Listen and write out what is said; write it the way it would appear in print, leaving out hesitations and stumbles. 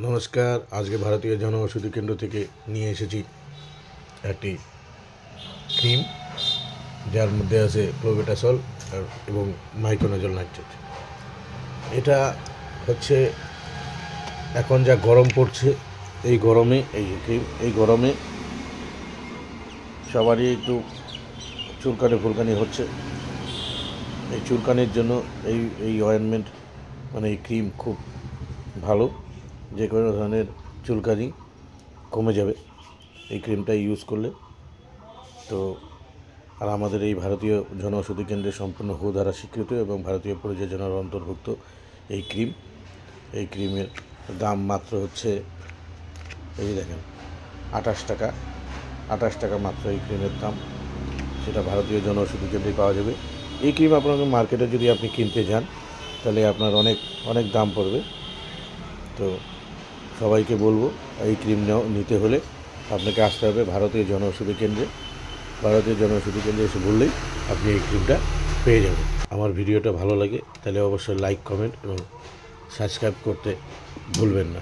নমস্কার। আজকে ভারতীয় জনঔষধি কেন্দ্র থেকে নিয়ে এসেছি একটি ক্রিম, যার মধ্যে আছে ক্লোবেটাসল এবং মাইকোনাজল নাইট্রেট। এটা হচ্ছে এখন যা গরম পড়ছে, এই গরমে এই ক্রিম, এই গরমে সবারই একটু চুলকানি হচ্ছে। এই চুলকানির জন্য এই অয়েনমেন্ট মানে এই ক্রিম খুব ভালো, যে কোনো ধরনের চুলকানি কমে যাবে এই ক্রিমটা ইউজ করলে। তো আর আমাদের এই ভারতীয় জনঔষধি কেন্দ্রে সম্পূর্ণ হো দ্বারা স্বীকৃত এবং ভারতীয় প্রযোজনার অন্তর্ভুক্ত এই ক্রিমের দাম মাত্র হচ্ছে, এই দেখেন, 28 টাকা মাত্র এই ক্রিমের দাম। সেটা ভারতীয় জনঔষধি কেন্দ্রে পাওয়া যাবে। এই ক্রিম আপনাকে মার্কেটে যদি আপনি কিনতে যান তাহলে আপনার অনেক দাম পড়বে। তো সবাইকে বলবো, এই ক্রিম নিতে হলে আপনাকে আসতে হবে ভারতীয় জনঔষধি কেন্দ্রে। ভারতীয় জনঔষধি কেন্দ্রে এসে বললেই আপনি এই ক্রিমটা পেয়ে যাবেন। আমার ভিডিওটা ভালো লাগে তাহলে অবশ্যই লাইক, কমেন্ট এবং সাবস্ক্রাইব করতে ভুলবেন না।